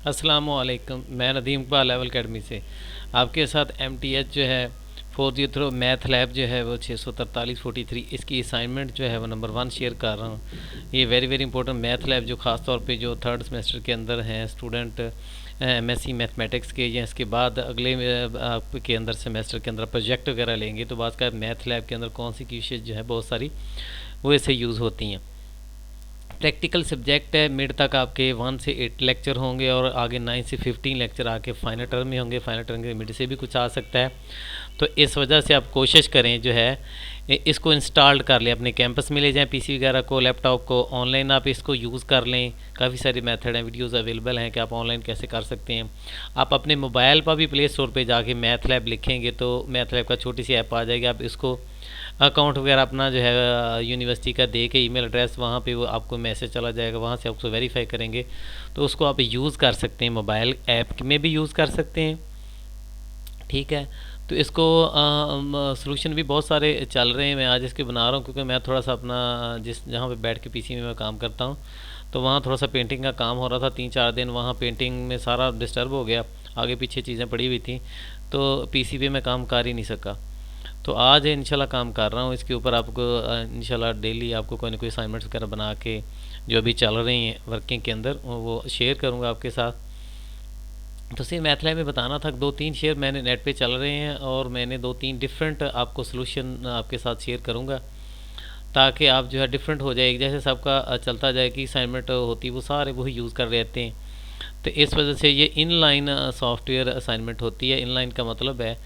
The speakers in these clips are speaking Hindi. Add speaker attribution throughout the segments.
Speaker 1: अस्सलामुअलैकुम। मैं नदीम इकबाल लेवल अकेडमी से आपके साथ MTH जो है 403 मैथ लैब जो है वो 643-43 इसकी असाइनमेंट जो है वो नंबर 1 शेयर कर रहा हूँ। ये very very important math lab जो ख़ास तौर पे जो थर्ड सेमेस्टर के अंदर हैं स्टूडेंट MSc मैथमेटिक्स के, या इसके बाद अगले आपके अंदर सेमेस्टर के अंदर प्रोजेक्ट वगैरह लेंगे तो बात का मैथ लैब के अंदर कौन सी क्वेश्चन जो है बहुत सारी वो इससे यूज़ होती हैं। प्रैक्टिकल सब्जेक्ट है, मिड तक आपके 1 से 8 लेक्चर होंगे और आगे 9 से 15 लेक्चर आके फाइनल टर्म में होंगे। फाइनल टर्म के मिड से भी कुछ आ सकता है, तो इस वजह से आप कोशिश करें जो है इसको इंस्टॉल कर लें, अपने कैंपस में ले जाएं पीसी वगैरह को, लैपटॉप को, ऑनलाइन आप इसको यूज़ कर लें। काफ़ी सारे मेथड हैं, वीडियोस अवेलेबल हैं कि आप ऑनलाइन कैसे कर सकते हैं। आप अपने मोबाइल पर भी प्ले स्टोर पे जाके मैथ लैब लिखेंगे तो मैथ लैब का छोटी सी ऐप आ जाएगी। आप इसको अकाउंट वगैरह अपना जो है यूनिवर्सिटी का दे के ईमेल एड्रेस वहाँ पे वो आपको मैसेज चला जाएगा, वहाँ से आपको वेरीफाई करेंगे तो उसको आप यूज़ कर सकते हैं, मोबाइल ऐप में भी यूज़ कर सकते हैं। ठीक है, तो इसको सॉल्यूशन भी बहुत सारे चल रहे हैं। मैं आज इसके बना रहा हूँ क्योंकि मैं थोड़ा सा अपना जिस जहाँ पे बैठ के पीसी में मैं काम करता हूँ तो वहाँ थोड़ा सा पेंटिंग का काम हो रहा था। 3-4 दिन वहाँ पेंटिंग में सारा डिस्टर्ब हो गया, आगे पीछे चीज़ें पड़ी हुई थी तो पीसी पे मैं काम कर ही नहीं सका। तो आज इंशाल्लाह काम कर रहा हूँ इसके ऊपर। आपको इंशाल्लाह डेली आपको कोई ना कोई असाइनमेंट्स वगैरह बना के जो अभी चल रही हैं वर्किंग के अंदर वो शेयर करूँगा आपके साथ। तो सिर्फ मैथ लैब में बताना था, 2-3 शेयर मैंने नेट पे चल रहे हैं और मैंने 2-3 डिफरेंट आपको सोल्यूशन आपके साथ शेयर करूँगा ताकि आप जो है डिफरेंट हो जाए। एक जैसे सबका चलता जाए कि असाइनमेंट होती है वो सारे वही यूज़ कर रहे रहते हैं, तो इस वजह से ये इनलाइन सॉफ्टवेयर असाइनमेंट होती है। इनलाइन का मतलब है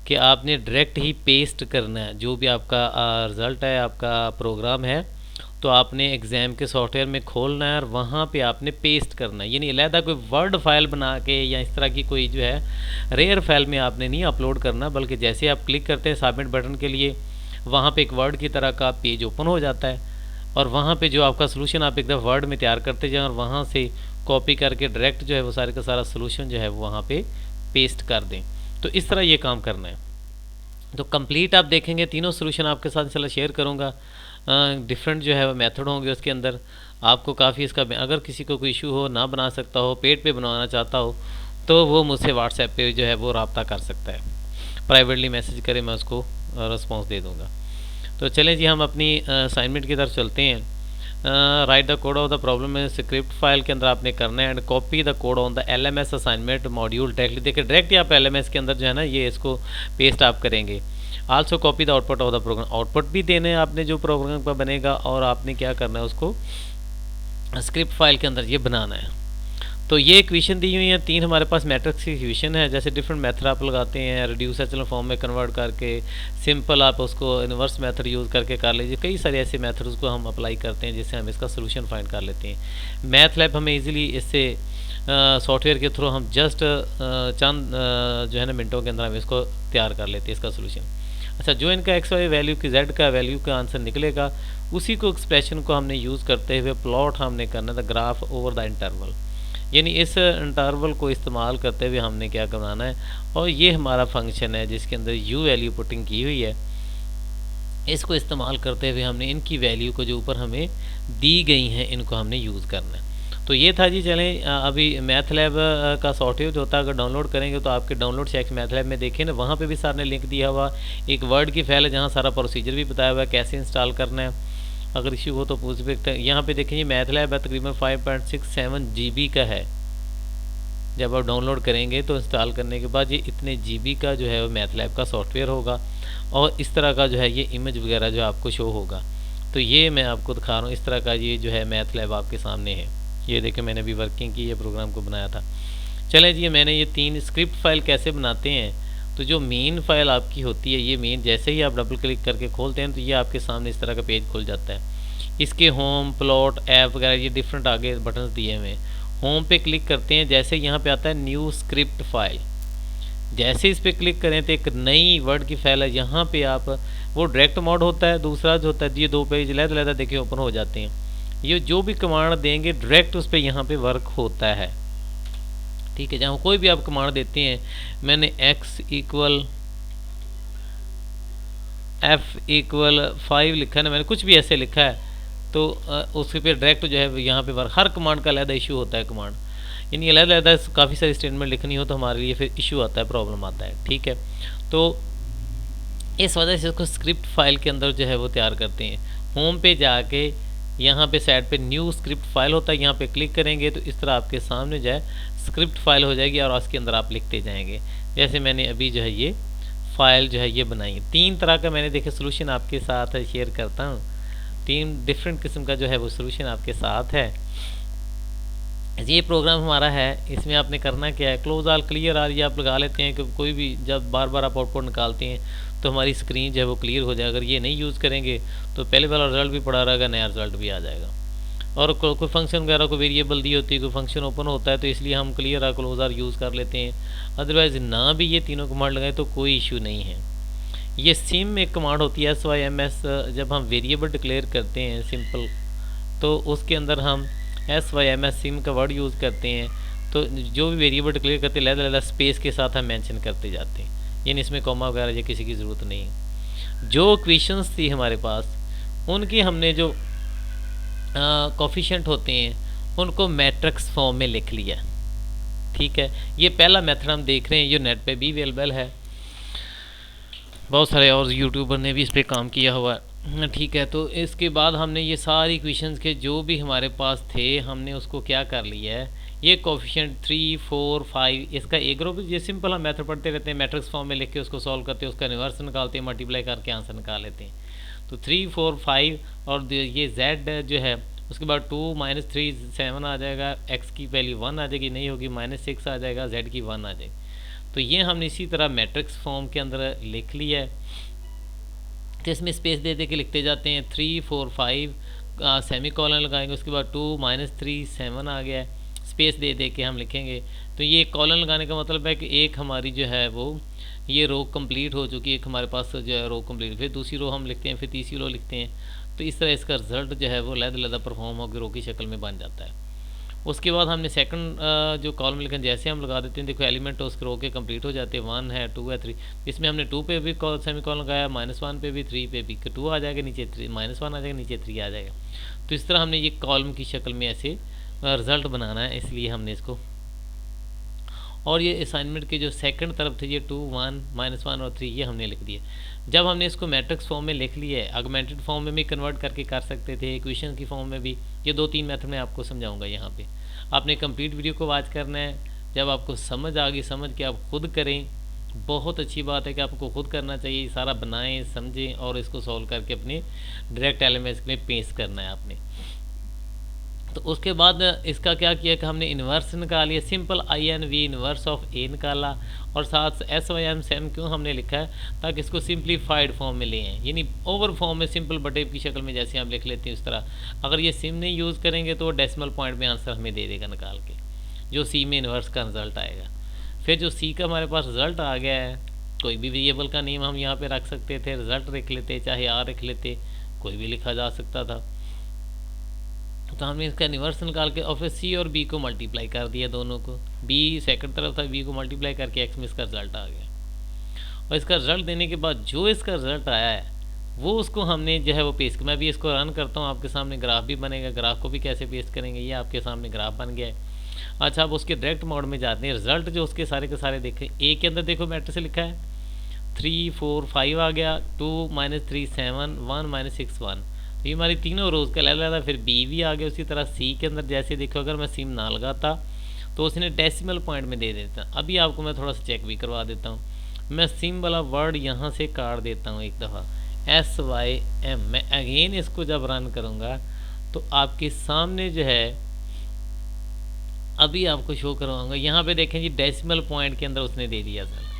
Speaker 1: कि आपने डायरेक्ट ही पेस्ट करना है जो भी आपका रिज़ल्ट है, आपका प्रोग्राम है, तो आपने एग्ज़ाम के सॉफ्टवेयर में खोलना है और वहाँ पे आपने पेस्ट करना है। यानी अलहदा कोई वर्ड फाइल बना के या इस तरह की कोई जो है रेयर फाइल में आपने नहीं अपलोड करना, बल्कि जैसे आप क्लिक करते हैं सबमिट बटन के लिए वहाँ पे एक वर्ड की तरह का पेज ओपन हो जाता है और वहाँ पे जो आपका सोल्यूशन आप एकदम वर्ड में तैयार करते जाएं और वहाँ से कॉपी करके डायरेक्ट जो है वो सारे का सारा सोल्यूशन जो है वो वहाँ पे पेस्ट कर दें। तो इस तरह ये काम करना है। तो कंप्लीट आप देखेंगे तीनों सोल्यूशन आपके साथ इंशाल्लाह शेयर करूँगा। डिफरेंट जो है मेथड होंगे उसके अंदर, आपको काफ़ी इसका अगर किसी को कोई इशू हो, ना बना सकता हो, पेड पे बनवाना चाहता हो तो वो मुझसे व्हाट्सएप पे जो है वो रब्ता कर सकता है, प्राइवेटली मैसेज करे, मैं उसको रिस्पॉन्स दे दूँगा। तो चलें जी हम अपनी असाइनमेंट की तरफ चलते हैं। Right the code of the problem में स्क्रिप्ट फाइल के अंदर आपने करना है and copy the code on the LMS assignment module directly. देखिए डायरेक्टली आप LMS के अंदर जो है ना ये इसको पेस्ट आप करेंगे। Also copy the output of the program, output भी देने हैं आपने जो प्रोग्राम पर बनेगा और आपने क्या करना है उसको स्क्रिप्ट फाइल के अंदर ये बनाना है। तो ये इक्वेशन दी हुई है 3 हमारे पास मैट्रिक्स की इक्वेशन है। जैसे डिफरेंट मेथड आप लगाते हैं, रिड्यूस एचेलॉन फॉर्म में कन्वर्ट करके, सिंपल आप उसको इन्वर्स मेथड यूज़ करके कर लीजिए। कई सारे ऐसे मेथड उसको हम अप्लाई करते हैं जिससे हम इसका सोल्यूशन फाइंड कर लेते हैं। मैथ लैब हमें इजीली इससे सॉफ्टवेयर के थ्रू हम जस्ट चंद जो है ना मिनटों के अंदर हम इसको तैयार कर लेते हैं इसका सोल्यूशन। अच्छा, जो इनका एक्स वाई वैल्यू की जेड का वैल्यू का आंसर निकलेगा उसी को एक्सप्रेशन को हमने यूज़ करते हुए प्लॉट हमने करना था ग्राफ ओवर द इंटरवल। यानी इस इंटरवल को इस्तेमाल करते हुए हमने क्या करवाना है, और ये हमारा फंक्शन है जिसके अंदर यू वैल्यू पुटिंग की हुई है। इसको इस्तेमाल करते हुए हमने इनकी वैल्यू को जो ऊपर हमें दी गई हैं इनको हमने यूज़ करना है। तो ये था जी। चलें अभी मैथ लैब का सॉफ्टवेयर जो होता है अगर डाउनलोड करेंगे तो आपके डाउनलोड सेक्शन मैथ लैब में देखें ना, वहाँ पे भी सर ने लिंक दिया हुआ एक वर्ड की फाइल है जहाँ सारा प्रोसीजर भी बताया हुआ है कैसे इंस्टॉल करना है। अगर इशू हो तो पूछ सकते हैं। यहाँ पे देखें ये मैथ लैब है, तकरीबन 5.67 GB का है। जब आप डाउनलोड करेंगे तो इंस्टॉल करने के बाद ये इतने GB का जो है वो मैथ लैब का सॉफ्टवेयर होगा और इस तरह का जो है ये इमेज वगैरह जो आपको शो होगा। तो ये मैं आपको दिखा रहा हूँ, इस तरह का ये जो है मैथ लैब आपके सामने है। ये देखिए मैंने अभी वर्किंग की, ये प्रोग्राम को बनाया था। चलें जी, मैंने ये 3 स्क्रिप्ट फाइल कैसे बनाते हैं। तो जो मेन फाइल आपकी होती है, ये मेन जैसे ही आप डबल क्लिक करके खोलते हैं तो ये आपके सामने इस तरह का पेज खुल जाता है। इसके होम, प्लॉट, ऐप वगैरह ये डिफरेंट आगे बटन्स दिए हुए हैं। होम पे क्लिक करते हैं, जैसे यहाँ पे आता है न्यू स्क्रिप्ट फाइल, जैसे इस पर क्लिक करें तो एक नई वर्ड की फाइल है। यहाँ पे आप वो डायरेक्ट मोड होता है, दूसरा जो होता है ये 2 पेज लहदा देखिए ओपन हो जाते हैं। ये जो भी कमांड देंगे डायरेक्ट उस पर यहाँ पे वर्क होता है। ठीक है, जहाँ कोई भी आप कमांड देते हैं, मैंने x = f=5 लिखा है ना, मैंने कुछ भी ऐसे लिखा है तो उसके पे डायरेक्ट जो है यहाँ पे वर्क। हर कमांड का अलग इशू होता है कमांड। यानी अलग-अलग काफ़ी सारी स्टेटमेंट लिखनी हो तो हमारे लिए फिर इशू आता है, प्रॉब्लम आता है। ठीक है, तो इस वजह से इसको स्क्रिप्ट फाइल के अंदर जो है वो तैयार करते हैं। होम पे जाके यहाँ पे साइड पे न्यू स्क्रिप्ट फाइल होता है, यहाँ पे क्लिक करेंगे तो इस तरह आपके सामने जो है स्क्रिप्ट फाइल हो जाएगी और उसके अंदर आप लिखते जाएंगे। जैसे मैंने अभी जो है ये फाइल जो है ये बनाई है। 3 तरह का मैंने देखे सोल्यूशन आपके साथ शेयर करता हूँ। 3 डिफरेंट किस्म का जो है वो सोल्यूशन आपके साथ है। ये प्रोग्राम हमारा है, इसमें आपने करना क्या है, क्लोज ऑल क्लियर ऑल ये आप लगा लेते हैं कि कोई भी जब बार बार आप आउटपुट निकालते हैं तो हमारी स्क्रीन जो है वो क्लियर हो जाए। अगर ये नहीं यूज़ करेंगे तो पहले वाला रिजल्ट भी पड़ा रहेगा, नया रिजल्ट भी आ जाएगा। और कोई फंक्शन वगैरह को वेरिएबल दी होती है, कोई फंक्शन ओपन होता है तो इसलिए हम क्लियर और क्लोज ऑल यूज़ कर लेते हैं। अदरवाइज़ ना भी ये तीनों कमांड लगाए तो कोई इशू नहीं है। ये सिम एक कमांड होती है SYMS, जब हम वेरिएबल डिक्लेयर करते हैं सिंपल, तो उसके अंदर हम SYMS सिम का वर्ड यूज़ करते हैं। तो जो भी वेरिएबल डिक्लेयर करते हैं लहदा स्पेस के साथ हम मेंशन करते जाते हैं, यानी इसमें कॉमा वगैरह ये किसी की ज़रूरत नहीं है। जो क्वेश्चंस थी हमारे पास उनकी हमने जो कोफिशिएंट होते हैं उनको मैट्रिक्स फॉर्म में लिख लिया। ठीक है, ये पहला मेथड हम देख रहे हैं, ये नेट पे भी अवेलेबल है, बहुत सारे और यूट्यूबर ने भी इस पर काम किया हुआ है। ठीक है, तो इसके बाद हमने ये सारी क्वेश्चंस के जो भी हमारे पास थे हमने उसको क्या कर लिया है, ये कोफिशिएंट 3, 4, 5 इसका एक ग्रुप, ये सिंपल हम मेथड पढ़ते रहते हैं, मैट्रिक्स फॉर्म में लिख के उसको सॉल्व करते हैं, उसका इन्वर्स निकालते हैं, मल्टीप्लाई करके आंसर निकाल लेते हैं। तो 3, 4, 5 और ये Z जो है उसके बाद 2 - 3 7 आ जाएगा, x की वैल्यू 1 आ जाएगी, नहीं होगी -6 आ जाएगा, Z की 1 आ जाएगी। तो ये हमने इसी तरह मैट्रिक्स फॉर्म के अंदर लिख लिया है। तो इसमें स्पेस दे दे के लिखते जाते हैं, 3, 4, 5 सेमी कॉलन लगाएंगे, उसके बाद 2 - 3 7 आ गया है, स्पेस दे दे के हम लिखेंगे। तो ये कॉलन लगाने का मतलब है कि एक हमारी जो है वो ये रो कंप्लीट हो चुकी है, एक हमारे पास जो है रो कंप्लीट, फिर दूसरी रो हम लिखते हैं, फिर तीसरी रो लिखते हैं। तो इस तरह इसका रिजल्ट जो है वो लहदा परफॉर्म होकर रो की शक्ल में बन जाता है। उसके बाद हमने सेकंड जो कॉलम लिखा जैसे हम लगा देते हैं, देखो एलिमेंट उसके रो के कंप्लीट हो जाते हैं, 1 है, 2 है, 3। इसमें हमने 2 पे भी सेमी कॉलम लगाया, -1 पे भी, 3 पे भी, 2 आ जाएगा नीचे, 3 -1 आ जाएगा नीचे, 3 आ जाएगा। तो इस तरह हमने ये कॉलम की शक्ल में ऐसे रिज़ल्ट बनाना है, इसलिए हमने इसको। और ये असाइनमेंट के जो सेकंड तरफ थे ये 2, 1, -1 और 3 ये हमने लिख दिए। जब हमने इसको मैट्रिक्स फॉर्म में लिख लिया है, ऑगमेंटेड फॉर्म में भी कन्वर्ट करके कर सकते थे, इक्वेशन की फॉर्म में भी, ये 2-3 मेथड मैं आपको समझाऊंगा। यहाँ पे आपने कंप्लीट वीडियो को वॉच करना है, जब आपको समझ आ गई समझ के आप खुद करें, बहुत अच्छी बात है कि आपको खुद करना चाहिए, सारा बनाएं समझें और इसको सॉल्व करके अपने डायरेक्ट एलिमेंट्स में पेस्ट करना है आपने। तो उसके बाद इसका क्या किया कि हमने इन्वर्स निकालिए, simple INV inverse of A निकाला, और साथ SYM सेम क्यों हमने लिखा है ताकि इसको सिंप्लीफाइड फॉर्म में ले आएँ, यानी ओवर फॉर्म में सिंपल बटे की शक्ल में जैसे हम लिख लेते हैं उस तरह। अगर ये सिम नहीं यूज़ करेंगे तो डेसिमल पॉइंट में आंसर हमें दे देगा निकाल के, जो C में इन्वर्स का रिजल्ट आएगा। फिर जो C का हमारे पास रिजल्ट आ गया है, कोई भी वेरिएबल का नेम हम यहाँ पर रख सकते थे, रिजल्ट लिख लेते, चाहे R लिख लेते, कोई भी लिखा जा सकता था। तो हमने इसका इन्वर्स निकाल के और फिर C और B को मल्टीप्लाई कर दिया, दोनों को। B सेकंड तरफ था, B को मल्टीप्लाई करके X में इसका रिजल्ट आ गया। और इसका रिजल्ट देने के बाद जो इसका रिजल्ट आया है वो उसको हमने जो है वो पेस्ट, मैं भी इसको रन करता हूँ, आपके सामने ग्राफ भी बनेगा। ग्राफ को भी कैसे पेस्ट करेंगे ये आपके सामने ग्राफ बन गया है। अच्छा, अब उसके डायरेक्ट मोड में जाते हैं, रिजल्ट जो उसके सारे के सारे देखें। A के अंदर देखो मैट्रिक्स लिखा है 3, 4, 5 आ गया, 2 - 3 7, 1 - 6 1। तो ये हमारी तीनों रोज़ का लहदा। फिर B भी आ गया उसी तरह। C के अंदर जैसे देखो, अगर मैं सिम ना लगाता तो उसने डेसिमल पॉइंट में दे देता। अभी आपको मैं थोड़ा सा चेक भी करवा देता हूँ, मैं सिम वाला वर्ड यहाँ से काट देता हूँ एक दफ़ा, SYM। मैं अगेन इसको जब रन करूँगा तो आपके सामने जो है अभी आपको शो करवाऊँगा, यहाँ पे देखें जी डेसिमल पॉइंट के अंदर उसने दे दिया सर।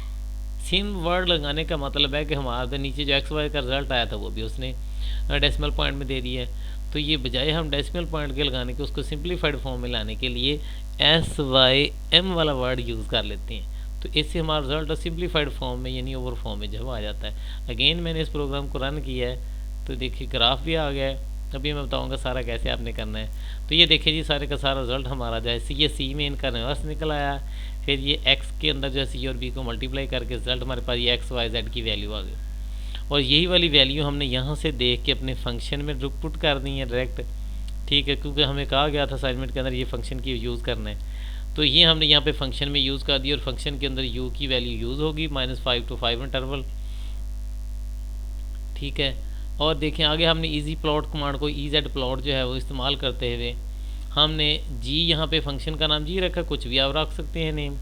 Speaker 1: सिम वर्ड लगाने का मतलब है कि हमारे नीचे जो XY का रिजल्ट आया था वो भी उसने डेसिमल पॉइंट में दे दिया है। तो ये बजाय हम डेसिमल पॉइंट के लगाने के उसको सिंप्लीफाइड फॉर्म में लाने के लिए SYM वाला वर्ड यूज़ कर लेते हैं। तो इससे हमारा रिजल्ट सिंप्लीफाइड फॉर्म में यानी ओवर फॉर्म में जब आ जाता है। अगेन मैंने इस प्रोग्राम को रन किया है तो देखिए ग्राफ भी आ गया है। अभी मैं बताऊंगा सारा कैसे आपने करना है। तो ये देखिए जी सारे का सारा रिजल्ट हमारा जैसे ये C में इनका रिवर्स निकल आया, फिर ये X के अंदर जो है C और B को मल्टीप्लाई करके रिजल्ट हमारे पास ये X, Y, Z की वैल्यू आ गई। और यही वाली वैल्यू हमने यहाँ से देख के अपने फंक्शन में पुट कर दी है डायरेक्ट। ठीक है, क्योंकि हमें कहा गया था असाइनमेंट के अंदर ये फंक्शन की यूज़ करना है। तो ये हमने यहाँ पे फंक्शन में यूज़ कर दिया और फंक्शन के अंदर u की वैल्यू यूज़ होगी -5 to 5 इंटरवल, ठीक है। और देखें आगे हमने इजी प्लॉट कमांड को EZ प्लॉट जो है वो इस्तेमाल करते हुए हमने जी यहाँ पे फंक्शन का नाम जी रखा, कुछ भी आप रख सकते हैं नेम,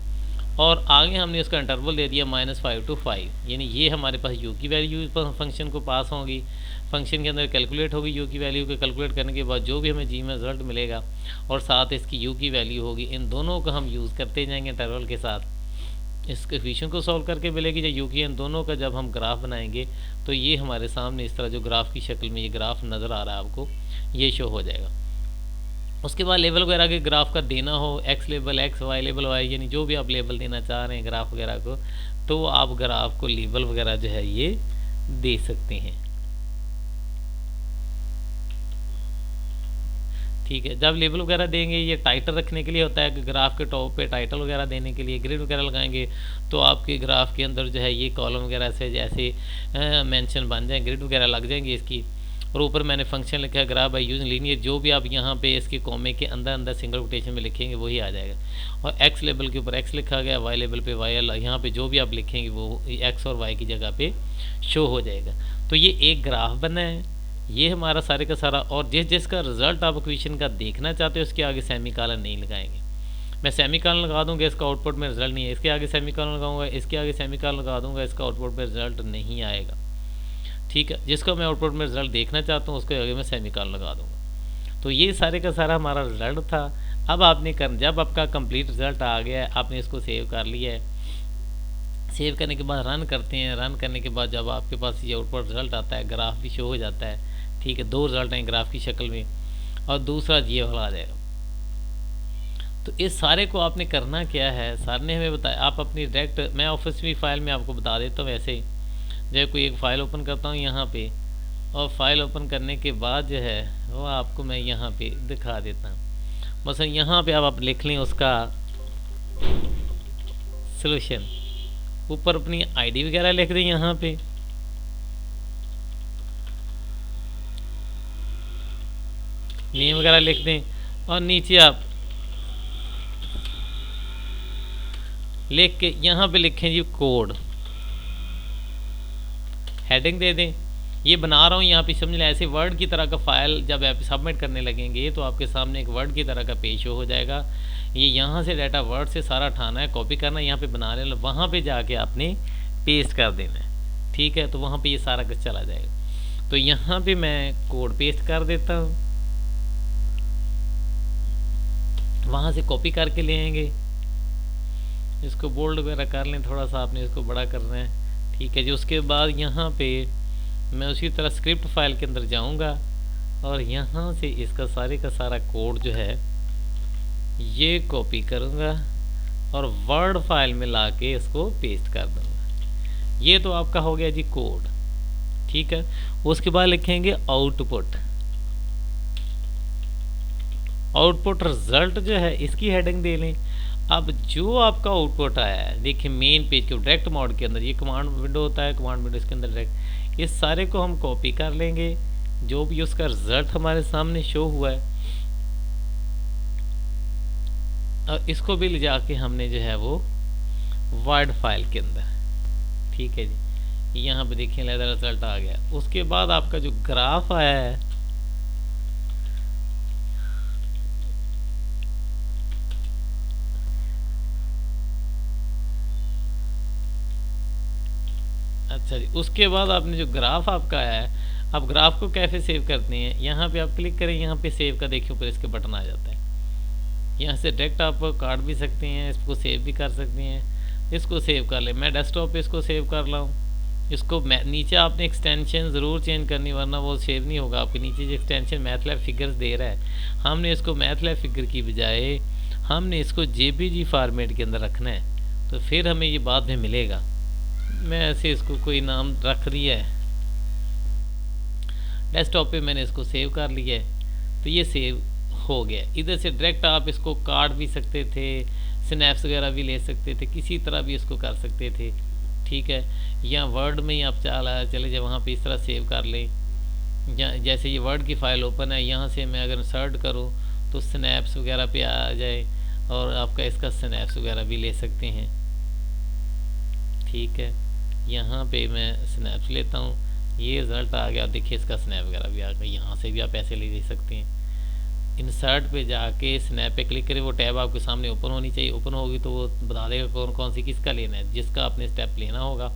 Speaker 1: और आगे हमने उसका इंटरवल दे दिया -5 to 5, यानी ये हमारे पास u की वैल्यू फंक्शन को पास होगी, फंक्शन के अंदर कैलकुलेट होगी u की वैल्यू को कैलकुलेट करने के बाद जो भी हमें जी में रिजल्ट मिलेगा और साथ इसकी u की वैल्यू होगी, इन दोनों का हम यूज़ करते जाएंगे इंटरवल के साथ। इस इक्वेशन को सॉल्व करके मिलेगी जो u की, इन दोनों का जब हम ग्राफ बनाएंगे तो ये हमारे सामने इस तरह जो ग्राफ की शक्ल में ये ग्राफ नज़र आ रहा है आपको, ये शो हो जाएगा। उसके बाद लेबल वगैरह के ग्राफ का देना हो, x label x, y label y, यानी जो भी आप लेबल देना चाह रहे हैं ग्राफ वगैरह को, तो आप ग्राफ को लेबल वगैरह जो है ये दे सकते हैं, ठीक है। जब लेबल वगैरह देंगे ये टाइटल रखने के लिए होता है कि ग्राफ के टॉप पे टाइटल वगैरह देने के लिए ग्रिड वगैरह लगाएंगे तो आपके ग्राफ के अंदर जो है ये कॉलम वगैरह से जैसे मेंशन बन जाए, ग्रिड वगैरह लग जाएंगी इसकी। और ऊपर मैंने फंक्शन लिखा है ग्राफ बाय यूजिंग लीनियर, जो भी आप यहाँ पे इसके कॉमे के अंदर अंदर सिंगल कोटेशन में लिखेंगे वही आ जाएगा। और एक्स लेबल के ऊपर एक्स लिखा गया, वाई लेबल पे वाई, यहाँ पे जो भी आप लिखेंगे वो एक्स और वाई की जगह पे शो हो जाएगा। तो ये एक ग्राफ बना है, ये हमारा सारे का सारा। और जिसका रिजल्ट आप इक्वेशन का देखना चाहते हो उसके आगे सेमीकोलन नहीं लगाएंगे। मैं सेमीकोलन लगा दूंगा इसका आउटपुट में रिजल्ट नहीं है, इसके आगे सेमीकोलन लगाऊंगा, इसके आगे सेमीकोलन लगा दूंगा, इसका आउटपुट में रिजल्ट नहीं आएगा, ठीक है। जिसको मैं आउटपुट में रिजल्ट देखना चाहता हूँ उसके आगे मैं सेमीकोलन लगा दूंगा। तो ये सारे का सारा हमारा रिजल्ट था। अब आपने जब आपका कंप्लीट रिजल्ट आ गया है, आपने इसको सेव कर लिया है, सेव करने के बाद रन करते हैं। रन करने के बाद जब आपके पास ये आउटपुट रिजल्ट आता है, ग्राफ भी शो हो जाता है, ठीक है। दो रिजल्ट हैं ग्राफ की शक्ल में, और दूसरा ये वाला आ जाएगा। तो इस सारे को आपने करना क्या है, सर ने हमें बताया। आप अपनी डायरेक्ट, मैं ऑफिस में फाइल में आपको बता देता हूँ। ऐसे जब कोई एक फ़ाइल ओपन करता हूँ यहाँ पे, और फाइल ओपन करने के बाद जो है वो आपको मैं यहाँ पे दिखा देता हूँ। मसलन यहाँ पे आप लिख लें उसका सॉल्यूशन, ऊपर अपनी आईडी वगैरह लिख दें, यहाँ पे नेम वगैरह लिख दें, और नीचे आप लिख के यहाँ पे लिखें जी कोड, हेडिंग दे दें। ये बना रहा हूँ यहाँ पे, समझ लें ऐसे वर्ड की तरह का फाइल जब आप सबमिट करने लगेंगे तो आपके सामने एक वर्ड की तरह का पेज हो जाएगा। ये यहाँ से डाटा वर्ड से सारा उठाना है, कॉपी करना है, यहाँ पे बना लेना, वहाँ पे जाके आपने पेस्ट कर देना है, ठीक है। तो वहाँ पे ये सारा कुछ चला जाएगा। तो यहाँ पे मैं कोड पेस्ट कर देता हूँ, वहाँ से कॉपी करके ले आएंगे, इसको बोल्ड वगैरह कर लें, थोड़ा सा आपने इसको बड़ा करना है, ठीक है जी। उसके बाद यहाँ पे मैं उसी तरह स्क्रिप्ट फाइल के अंदर जाऊँगा और यहाँ से इसका सारे का सारा कोड जो है ये कॉपी करूँगा और वर्ड फाइल में लाके इसको पेस्ट कर दूँगा। ये तो आपका हो गया जी कोड, ठीक है। उसके बाद लिखेंगे आउटपुट। आउटपुट रिजल्ट जो है इसकी हेडिंग दे लें। अब जो आपका आउटपुट आया है, देखिए मेन पेज के डायरेक्ट मोड के अंदर ये कमांड विंडो होता है, कमांड विंडो इसके अंदर डायरेक्ट, इस सारे को हम कॉपी कर लेंगे जो भी उसका रिजल्ट हमारे सामने शो हुआ है, और इसको भी ले जाके हमने जो है वो वर्ड फाइल के अंदर, ठीक है जी। यहाँ पे देखिए रिजल्ट आ गया। उसके बाद आपका जो ग्राफ आया है, अच्छा जी, उसके बाद आपने जो ग्राफ आपका आया है, आप ग्राफ को कैसे सेव करते हैं, यहाँ पे आप क्लिक करें, यहाँ पे सेव का देखिए ऊपर इसके बटन आ जाता है। यहाँ से डायरेक्ट आप काट भी सकते हैं, इसको सेव भी कर सकते हैं। इसको सेव कर ले, मैं डेस्कटॉप पे इसको सेव कर रहा हूँ। इसको नीचे आपने एक्सटेंशन ज़रूर चेंज करनी, वरना वो सेव नहीं होगा। आपके नीचे जो एक्सटेंशन मैथलैब फिगर्स दे रहा है, हमने इसको मैथलैब फिगर की बजाय हमने इसको जेपीजी फॉर्मेट के अंदर रखना है, तो फिर हमें ये बाद में मिलेगा। मैं ऐसे इसको कोई नाम रख दिया है, डेस्कटॉप पे मैंने इसको सेव कर लिया है, तो ये सेव हो गया। इधर से डायरेक्ट आप इसको काट भी सकते थे, स्नैप्स वगैरह भी ले सकते थे, किसी तरह भी इसको कर सकते थे, ठीक है। या वर्ड में ही आप चले जाए वहाँ पे इस तरह सेव कर लें। जैसे ये वर्ड की फ़ाइल ओपन है, यहाँ से मैं अगर सर्च करूँ तो स्नैप्स वगैरह पे आ जाए, और आपका इसका स्नैप्स वगैरह भी ले सकते हैं। ठीक है, यहाँ पे मैं स्नैप्स लेता हूँ, ये रिज़ल्ट आ गया। देखिए इसका स्नैप वगैरह भी आ गया। यहाँ से भी आप ऐसे ले सकते हैं। इंसर्ट पे जाके स्नैप पे क्लिक करें, वो टैब आपके सामने ओपन होनी चाहिए। ओपन होगी तो वो बता देगा कौन कौन सी किसका लेना है, जिसका आपने स्टेप लेना होगा।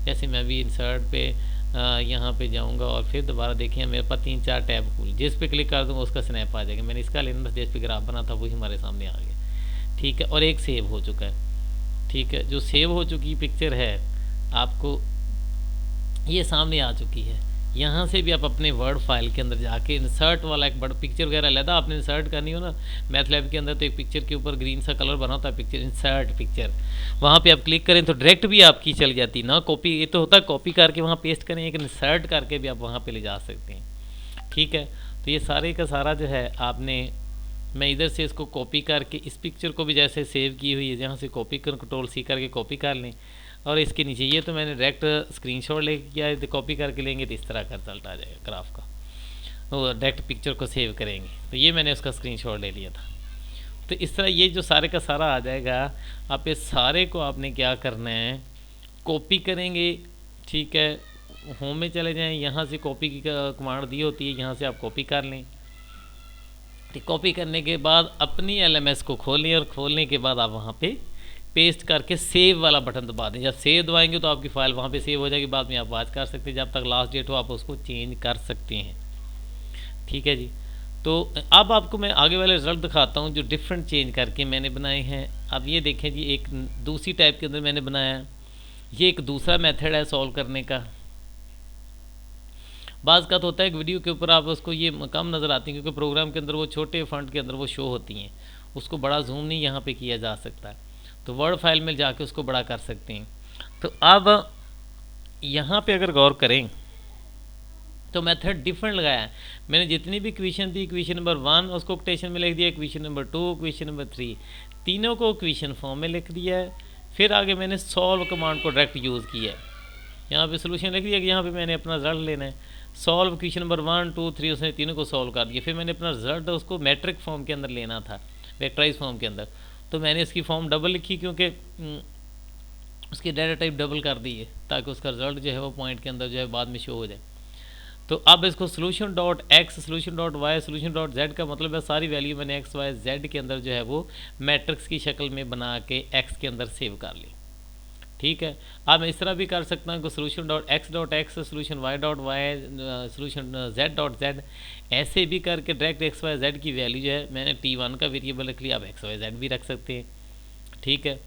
Speaker 1: जैसे मैं भी इंसर्ट पे यहाँ पे जाऊँगा और फिर दोबारा देखिए मेरे पास 3-4 टैब खुल, जिस पे क्लिक कर दूँगा उसका स्नैप आ जाएगा। मैंने इसका लेना था, जिस पे ग्राफ बना था वही हमारे सामने आ गया। ठीक है, और एक सेव हो चुका है। ठीक है, जो सेव हो चुकी पिक्चर है आपको ये सामने आ चुकी है। यहाँ से भी आप अपने वर्ड फाइल के अंदर जाके इंसर्ट वाला एक बड़ा पिक्चर वगैरह लेता आपने इंसर्ट करनी हो ना मैथलैब के अंदर, तो एक पिक्चर के ऊपर ग्रीन सा कलर बना होता है पिक्चर, इंसर्ट पिक्चर, वहाँ पे आप क्लिक करें तो डायरेक्ट भी आपकी चल जाती ना। कॉपी ये तो होता है कॉपी करके वहाँ पेस्ट करें, एक इंसर्ट करके भी आप वहाँ पे ले जा सकते हैं। ठीक है, तो ये सारे का सारा जो है आपने, मैं इधर से इसको कॉपी करके इस पिक्चर को भी जैसे सेव की हुई है जहाँ से कॉपी कर Ctrl+C करके कॉपी कर लें, और इसके नीचे ये तो मैंने डायरेक्ट स्क्रीनशॉट ले किया है, कॉपी करके लेंगे तो इस तरह का रिजल्ट आ जाएगा ग्राफ का। वो डायरेक्ट पिक्चर को सेव करेंगे तो ये मैंने उसका स्क्रीनशॉट ले लिया था। तो इस तरह ये जो सारे का सारा आ जाएगा। आप इस सारे को आपने क्या करना है, कॉपी करेंगे। ठीक है, होम में चले जाएं, यहाँ से कॉपी की कमांड दी होती है, यहाँ से आप कॉपी कर लें। तो कॉपी करने के बाद अपनी LMS को खोलें और खोलने के बाद आप वहाँ पे पेस्ट करके सेव वाला बटन दबा दें। जब सेव दबाएंगे तो आपकी फ़ाइल वहाँ पे सेव हो जाएगी, बाद में आप वॉच कर सकते हैं। जब तक लास्ट डेट हो आप उसको चेंज कर सकते हैं। ठीक है जी, तो अब आपको मैं आगे वाले रिजल्ट दिखाता हूँ जो डिफरेंट चेंज करके मैंने बनाए हैं। अब ये देखें जी, एक दूसरी टाइप के अंदर मैंने बनाया है। ये एक दूसरा मेथड है सॉल्व करने का। बाज़ का तो होता है कि वीडियो के ऊपर आप उसको ये कम नज़र आती हैं क्योंकि प्रोग्राम के अंदर वो छोटे फॉन्ट के अंदर वो शो होती हैं, उसको बड़ा जूम नहीं यहाँ पे किया जा सकता, तो वर्ड फाइल में जाके उसको बड़ा कर सकते हैं। तो अब यहाँ पे अगर गौर करें तो मेथड डिफरेंट लगाया है। मैंने जितनी भी इक्वेशन थी, इक्वेशन नंबर 1 उसको कोटेशन में लिख दिया, इक्वेशन नंबर 2, इक्वेशन नंबर 3, तीनों को इक्वेशन फॉर्म में लिख दिया है। फिर आगे मैंने सॉल्व कमांड को डायरेक्ट यूज़ किया है। यहाँ पे सोल्यूशन लिख दिया कि यहाँ पे मैंने अपना रिजल्ट लेना है। सॉल्व इक्वेशन नंबर 1, 2, 3 उसने तीनों को सॉल्व कर दिया। फिर मैंने अपना रिजल्ट उसको मैट्रिक फॉर्म के अंदर लेना था, वेक्टराइज फॉर्म के अंदर, तो मैंने इसकी फॉर्म डबल लिखी क्योंकि उसकी डाटा टाइप डबल कर दी है ताकि उसका रिजल्ट जो है वो पॉइंट के अंदर जो है बाद में शो हो जाए। तो अब इसको solution dot x, solution dot y, solution dot z का मतलब है सारी वैल्यू मैंने एक्स वाई जेड के अंदर जो है वो मैट्रिक्स की शक्ल में बना के एक्स के अंदर सेव कर ली। ठीक है, अब मैं इस तरह भी कर सकता हूँ कि solution dot x, solution y dot y, solution z dot z, ऐसे भी करके डायरेक्ट एक्स वाई जेड की वैल्यू जो है मैंने T1 का वेरिएबल रख लिया, अब एक्स वाई जेड भी रख सकते हैं। ठीक है,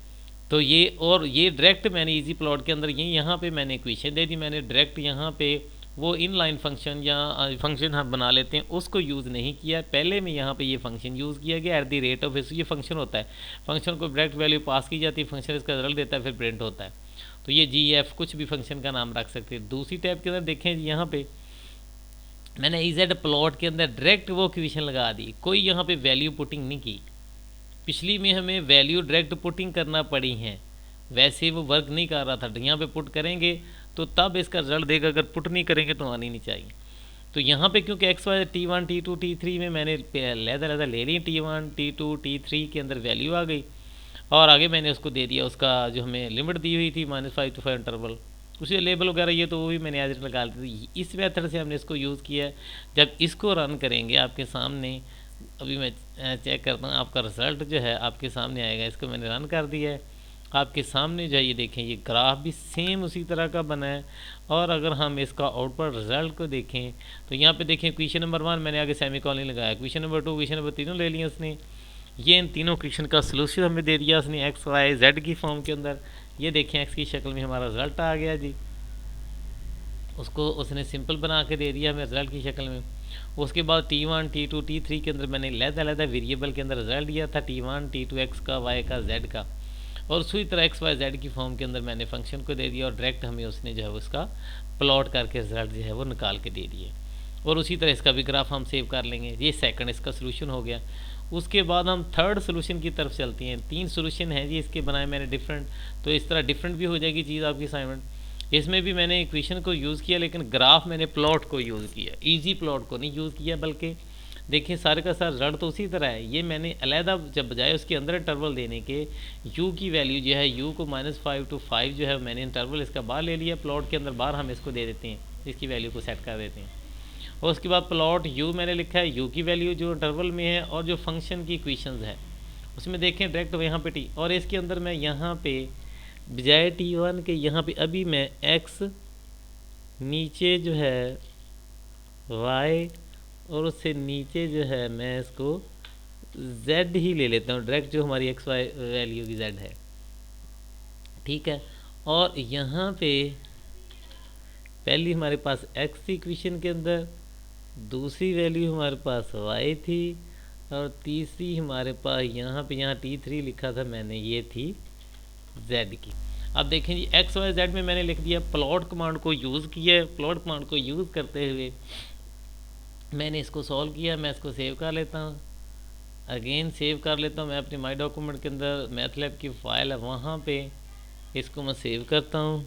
Speaker 1: तो ये और ये डायरेक्ट मैंने इजी प्लॉट के अंदर ये यहाँ पे मैंने इक्वेशन दे दी, मैंने डायरेक्ट यहाँ पे वो इनलाइन फंक्शन या फंक्शन हम बना लेते हैं उसको यूज़ नहीं किया। पहले में यहाँ पे ये फंक्शन यूज़ किया गया @, ये फंक्शन होता है, फंक्शन को डायरेक्ट वैल्यू पास की जाती है, फंक्शन इसका रिजल्ट देता है, फिर प्रिंट होता है। तो ये GF कुछ भी फंक्शन का नाम रख सकते हैं। दूसरी टैब के अंदर देखें यहाँ पे मैंने EZ प्लॉट के अंदर डायरेक्ट वो इक्वेशन लगा दी, कोई यहाँ पे वैल्यू पुटिंग नहीं की। पिछली में हमें वैल्यू डायरेक्ट पुटिंग करना पड़ी हैं, वैसे वो वर्क नहीं कर रहा था। यहाँ पे पुट करेंगे तो तब इसका रिजल्ट देगा, अगर पुट नहीं करेंगे तो आनी नहीं चाहिए। तो यहाँ पे क्योंकि x Y T1, T2, T3 में मैंने लहदा ले ली, T1, T2, T3 के अंदर वैल्यू आ गई और आगे मैंने उसको दे दिया उसका जो हमें लिमिट दी हुई थी -5 to 5 इंटरवल, उसी लेबल वगैरह ये तो वो भी मैंने एज लगा दी। इस मेथड से हमने इसको यूज़ किया है। जब इसको रन करेंगे आपके सामने, अभी मैं चेक करता हूँ, आपका रिज़ल्ट जो है आपके सामने आएगा। इसको मैंने रन कर दिया है, आपके सामने जो है ये देखें, ये ग्राफ भी सेम उसी तरह का बना है। और अगर हम इसका आउटपुट रिजल्ट को देखें तो यहाँ पे देखें क्वेश्चन नंबर 1 मैंने आगे सेमीकोलन लगाया, क्वेश्चन नंबर 2, क्वेश्चन नंबर 3 ले लिया उसने। ये इन तीनों क्वेश्चन का सलूशन हमें दे दिया उसने एक्स वाई जेड की फॉर्म के अंदर। ये देखें एक्स की शक्ल में हमारा रिजल्ट आ गया जी, उसको उसने सिंपल बना के दे दिया हमें रिजल्ट की शक्ल में। उसके बाद T1, T2, T3 के अंदर मैंने अलग-अलग वेरिएबल के अंदर रिजल्ट दिया था, T1, T2 एक्स का, वाई का, जेड का, और उसी तरह एक्स वाई जेड की फॉर्म के अंदर मैंने फंक्शन को दे दिया और डायरेक्ट हमें उसने जो है उसका प्लॉट करके रिजल्ट जो है वो निकाल के दे दिए। और उसी तरह इसका भी ग्राफ हम सेव कर लेंगे। ये सेकंड इसका सोल्यूशन हो गया। उसके बाद हम थर्ड सोल्यूशन की तरफ चलते हैं। 3 सोल्यूशन हैं जी इसके बनाए मैंने डिफरेंट, तो इस तरह डिफरेंट भी हो जाएगी चीज़ आपकी असाइनमेंट। इसमें भी मैंने इक्वेशन को यूज़ किया लेकिन ग्राफ मैंने प्लॉट को यूज़ किया, ईजी प्लॉट को नहीं यूज़ किया, बल्कि देखिए सारे का सारा रिजल्ट तो उसी तरह है। ये मैंने अलहदा जब बजाय उसके अंदर इंटरवल देने के u की वैल्यू जो है u को -5 to 5 जो है मैंने इंटरवल इसका बाहर ले लिया, प्लॉट के अंदर बाहर हम इसको दे देते हैं, इसकी वैल्यू को सेट कर देते हैं। और उसके बाद प्लॉट u मैंने लिखा है, u की वैल्यू जो इंटरवल में है और जो फंक्शन की इक्वेशंस है उसमें देखें डायरेक्ट यहाँ पे t, और इसके अंदर मैं यहाँ पे बजाय t1 के यहाँ पे अभी मैं x नीचे जो है y और उससे नीचे जो है मैं इसको z ही ले लेता हूँ, डायरेक्ट जो हमारी x y वैल्यू की z है, ठीक है। और यहाँ पे पहली हमारे पास x थी इक्वेशन के अंदर, दूसरी वैल्यू हमारे पास y थी, और तीसरी हमारे पास यहाँ पे यहाँ t3 लिखा था मैंने, ये थी z की। अब देखें जी x y z में मैंने लिख दिया, प्लॉट कमांड को यूज़ किया है। प्लॉट कमांड को यूज़ करते हुए मैंने इसको सॉल्व किया। मैं इसको सेव कर लेता हूँ, अगेन सेव कर लेता हूँ। मैं अपने माई डॉक्यूमेंट के अंदर मैथलैब की फ़ाइल है वहाँ पे इसको मैं सेव करता हूँ।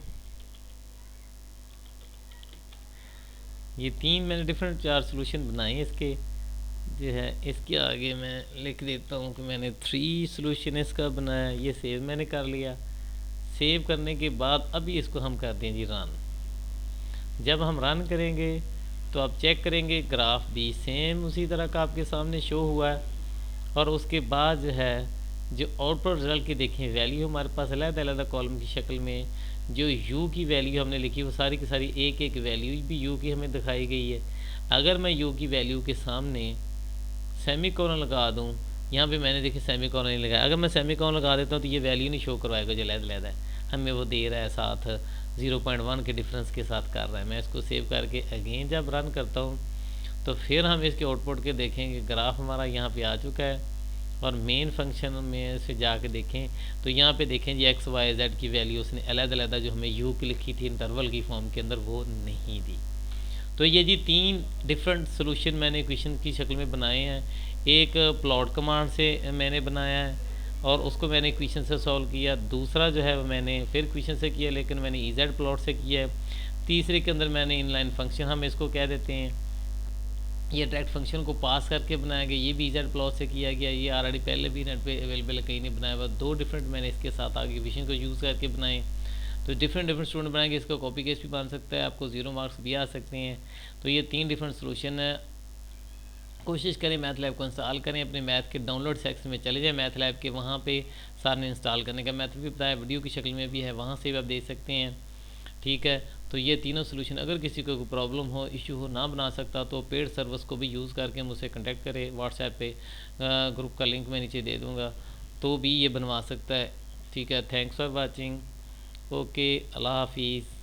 Speaker 1: ये 3 मैंने डिफरेंट 4 सोल्यूशन बनाए इसके जो है। इसके आगे मैं लिख देता हूँ कि मैंने 3 सोल्यूशन इसका बनाया। ये सेव मैंने कर लिया। सेव करने के बाद अभी इसको हम करते हैं जी रन। जब हम रन करेंगे तो आप चेक करेंगे ग्राफ भी सेम उसी तरह का आपके सामने शो हुआ है। और उसके बाद जो है जो आउटपुट रिजल्ट की देखें वैल्यू हमारे पास अलग-अलग कॉलम की शक्ल में जो u की वैल्यू हमने लिखी वो सारी की सारी एक एक वैल्यू भी u की हमें दिखाई गई है। अगर मैं u की वैल्यू के सामने सेमीकोलन लगा दूं, यहाँ पे मैंने देखिए सेमीकोलन नहीं लगाया, अगर मैं सेमीकोलन लगा देता हूँ तो ये वैल्यू नहीं शो करवाएगा जो अलग-अलग है, हमें वो दे रहा है साथ 0.1 के डिफरेंस के साथ कर रहा है। मैं इसको सेव करके अगेन जब रन करता हूँ तो फिर हम इसके आउटपुट के देखेंगे ग्राफ हमारा यहाँ पे आ चुका है। और मेन फंक्शन में से जाके देखें तो यहाँ पे देखें जी एक्स वाई जेड की वैल्यू उसने अलग-अलग जो हमें यू की लिखी थी इंटरवल की फॉर्म के अंदर वो नहीं दी। तो ये जी 3 डिफरेंट सोल्यूशन मैंने इक्वेशन की शक्ल में बनाए हैं। एक प्लॉट कमांड से मैंने बनाया है और उसको मैंने इक्वेशन से सॉल्व किया। दूसरा जो है मैंने फिर इक्वेशन से किया लेकिन मैंने इजेड प्लॉट से किया है। तीसरे के अंदर मैंने इनलाइन फंक्शन हम इसको कह देते हैं, ये डायरेक्ट फंक्शन को पास करके बनाया गया। ये भी इजेड प्लॉट से किया गया। ये ऑलरेडी पहले भी नेट पे अवेलेबल है, कहीं नहीं बनाया हुआ। 2 डिफरेंट मैंने इसके साथ आगे इक्वेशन को यूज़ करके बनाए। तो डिफरेंट स्टूडेंट बनाएंगे, इसका कॉपी केस भी बन सकता है, आपको 0 मार्क्स भी आ सकते हैं। तो ये 3 डिफरेंट सोल्यूशन है। कोशिश करें मैथ लैब को इंस्टॉल करें, अपने मैथ के डाउनलोड सेक्शन में चले जाएं मैथ लैब के, वहाँ पे सारे इंस्टॉल करने का मेथड भी बताया, वीडियो की शक्ल में भी है, वहाँ से भी आप देख सकते हैं, ठीक है। तो ये तीनों सोल्यूशन, अगर किसी को कोई प्रॉब्लम हो, इशू हो, ना बना सकता तो पेड सर्विस को भी यूज़ करके मुझसे कॉन्टैक्ट करें। व्हाट्सएप पे ग्रुप का लिंक मैं नीचे दे दूँगा, तो भी ये बनवा सकता है, ठीक है। थैंक्स फॉर वाचिंग, ओके, अल्लाह हाफिज़।